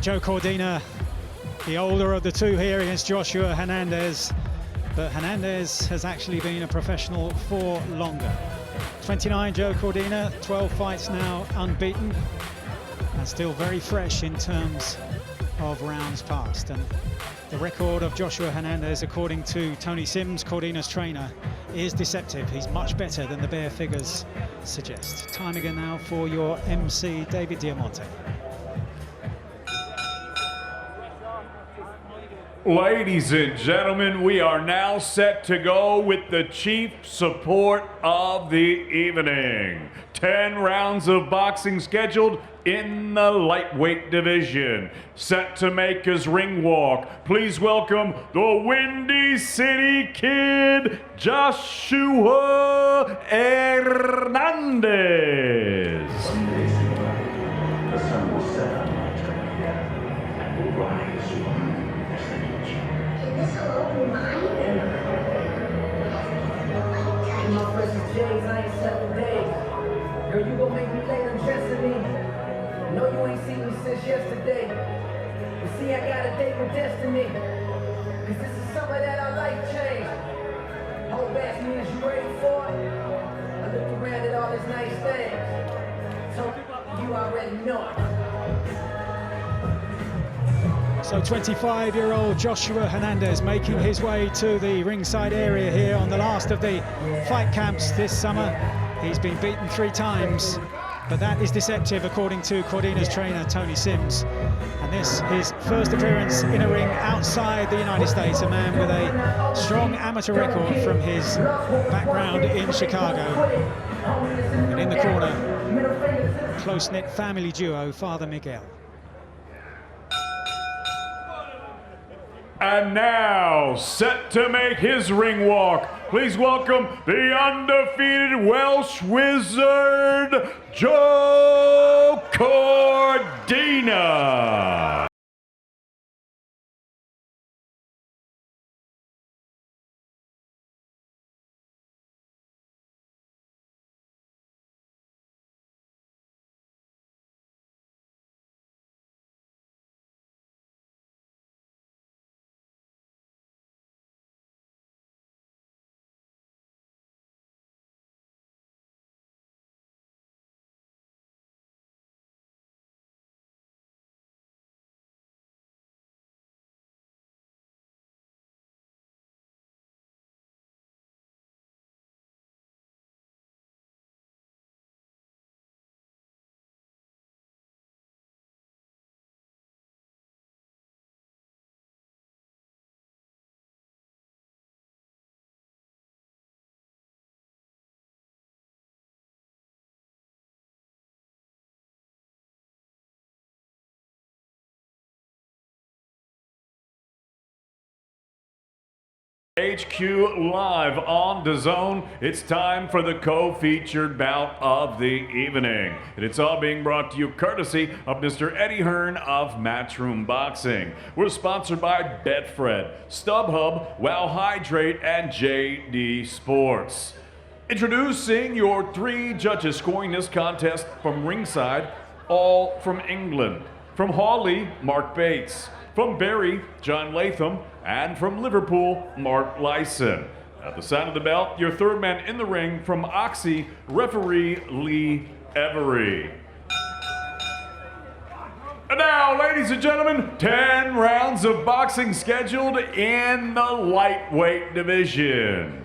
Joe Cordina, the older of the two here against Joshua Hernandez, but Hernandez has actually been a professional for longer. 29 Joe Cordina, 12 fights now unbeaten, and still very fresh in terms of rounds passed. And the record of Joshua Hernandez, according to Tony Sims, Cordina's trainer, is deceptive. He's much better than the bare figures suggest. Time again now for your MC, David Diamante. Ladies and gentlemen, we are now set to go with the chief support of the evening. 10 rounds of boxing scheduled in the lightweight division. Set to make his ring walk. Please welcome the Windy City Kid, Joshua Hernandez. Girl, you gon' make me late undressing me. No, you ain't seen me since yesterday. But see, I got a date with destiny. Cause this is summer that our life changed. Hope asked me, is you ready for it? I looked around at all these nice things. So you already know it. So 25-year-old Joshua Hernandez making his way to the ringside area here on the last of the fight camps this summer. He's been beaten 3 times, but that is deceptive according to Cordina's trainer, Tony Sims. And this his first appearance in a ring outside the United States, a man with a strong amateur record from his background in Chicago. And in the corner, close-knit family duo, Father Miguel. And now, set to make his ring walk, please welcome the undefeated Welsh Wizard, Joe Cordina. HQ live on Dazn. It's time for the co-featured bout of the evening. And it's all being brought to you courtesy of Mr. Eddie Hearn of Matchroom Boxing. We're sponsored by Betfred, StubHub, Wow Hydrate, and JD Sports. Introducing your 3 judges scoring this contest from ringside, all from England. From Hawley, Mark Bates. From Bury, John Latham, and from Liverpool, Mark Lyson. At the sound of the bell, your 3rd man in the ring from Oxy, referee Lee Every. And now, ladies and gentlemen, 10 rounds of boxing scheduled in the lightweight division.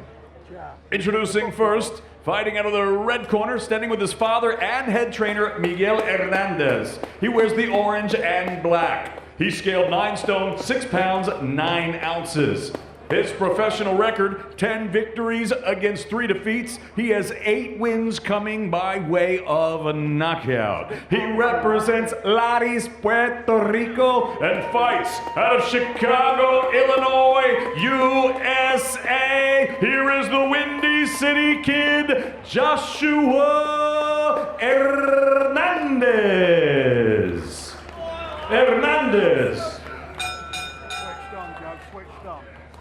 Introducing first, fighting out of the red corner, standing with his father and head trainer, Miguel Hernandez. He wears the orange and black. He scaled 9 stone, 6 pounds, 9 ounces. His professional record, 10 victories against 3 defeats. He has 8 wins coming by way of a knockout. He represents Lares, Puerto Rico, and fights out of Chicago, Illinois, USA. Here is the Windy City Kid, Joshua Hernandez.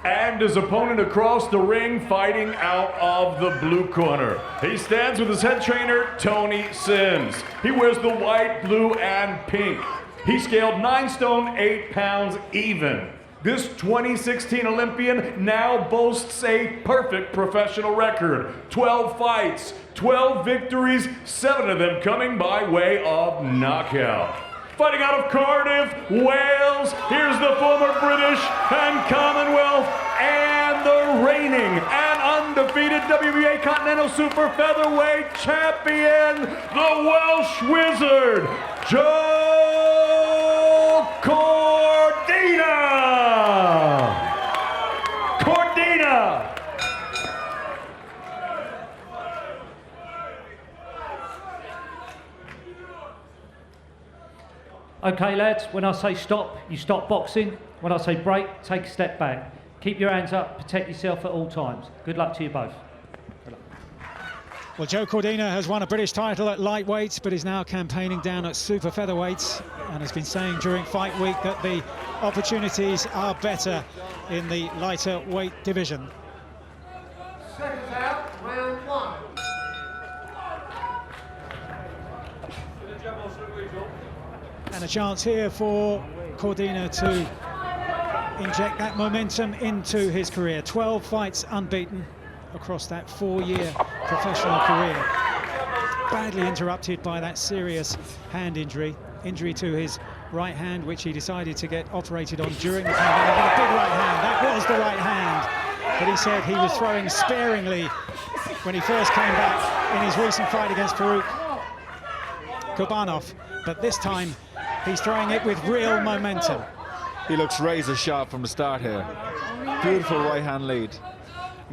And his opponent across the ring, fighting out of the blue corner. He stands with his head trainer, Tony Sims. He wears the white, blue, and pink. He scaled 9 stone 8 pounds even. This 2016 Olympian now boasts a perfect professional record. 12 fights, 12 victories, 7 of them coming by way of knockout. Fighting out of Cardiff, Wales, here's the former British and Commonwealth and the reigning and undefeated WBA Continental Super Featherweight Champion, the Welsh Wizard, Joe Cordina! Cordina! Okay, lads, when I say stop, you stop boxing. When I say break, take a step back. Keep your hands up, protect yourself at all times. Good luck to you both. Well, Joe Cordina has won a British title at lightweight, but is now campaigning down at super featherweight and has been saying during fight week that the opportunities are better in the lighter weight division. Seconds out, round 1. And a chance here for Cordina to inject that momentum into his career. 12 fights unbeaten across that 4-year professional career. Badly interrupted by that serious hand injury to his right hand, which he decided to get operated on during the pandemic. With a big right hand, that was the right hand. But he said he was throwing sparingly when he first came back in his recent fight against Farouk Kurbanov. But this time, he's throwing it with real momentum. He looks razor sharp from the start here. Beautiful right hand lead.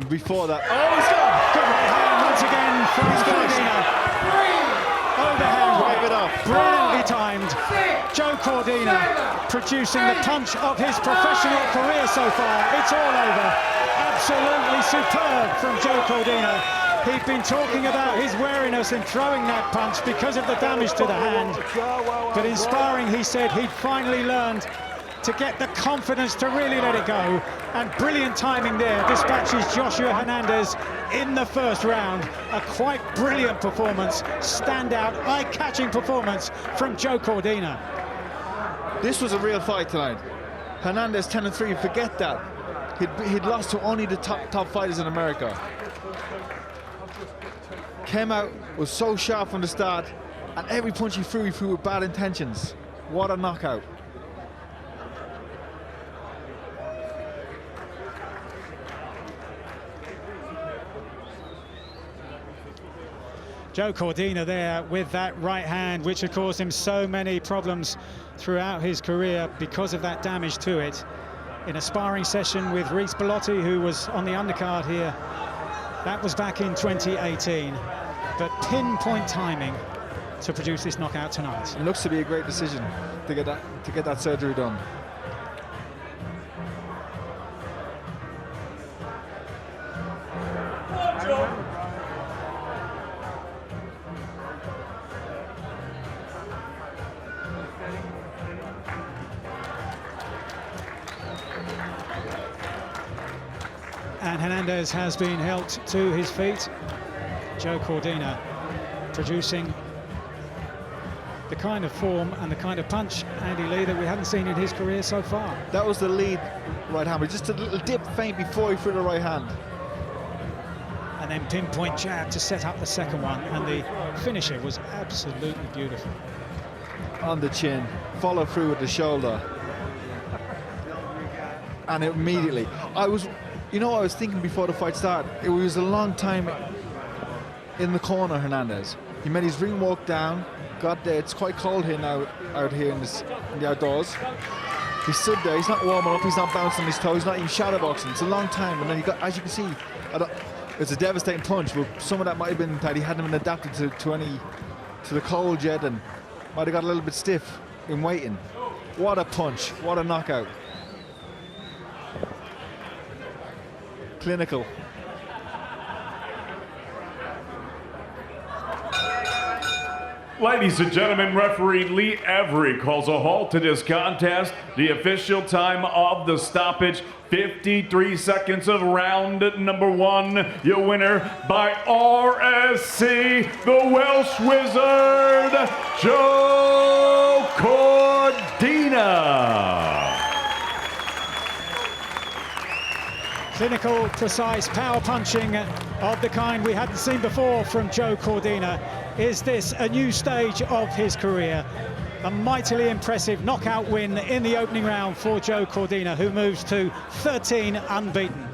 Before that, oh, he's gone! Good right hand once again from Cordina. Overhand Wave it off. brilliantly timed. Joe Cordina producing the punch of his professional career so far. It's all over. Absolutely superb from Joe Cordina. He'd been talking about his wariness in throwing that punch because of the damage to the hand. But in sparring, he said he'd finally learned to get the confidence to really let it go. And brilliant timing there dispatches Joshuah Hernandez in the first round. A quite brilliant performance, standout, eye-catching performance from Joe Cordina. This was a real fight tonight. Hernandez 10-3, forget that. He'd lost to only the top fighters in America. Came out, was so sharp from the start, and every punch he threw with bad intentions. What a knockout. Joe Cordina there with that right hand, which had caused him so many problems throughout his career because of that damage to it. In a sparring session with Reece Bellotti, who was on the undercard here, that was back in 2018. But pinpoint timing to produce this knockout tonight. It looks to be a great decision to get that surgery done. And Hernandez has been helped to his feet. Joe Cordina producing the kind of form and the kind of punch, Andy Lee, that we haven't seen in his career so far. That was the lead right hand, but just a little dip feint before he threw the right hand. And then pinpoint jab to set up the second one, and the finisher was absolutely beautiful. On the chin, follow through with the shoulder. And immediately, I was thinking before the fight started, it was a long time in the corner, Hernandez. He made his ring walk down, got there. It's quite cold here now, out here in the outdoors. He stood there, he's not warming up, he's not bouncing his toes, he's not even shadow boxing. It's a long time, and then he got, as you can see, it's a devastating punch, but some of that might have been that he hadn't been adapted to the cold yet, and might have got a little bit stiff in waiting. What a punch, what a knockout. Clinical. Ladies and gentlemen, referee Lee Every calls a halt to this contest. The official time of the stoppage, 53 seconds of round number 1. Your winner by RSC, the Welsh Wizard, Joe Cordina. Clinical, precise power punching of the kind we hadn't seen before from Joe Cordina. Is this a new stage of his career? A mightily impressive knockout win in the opening round for Joe Cordina, who moves to 13 unbeaten.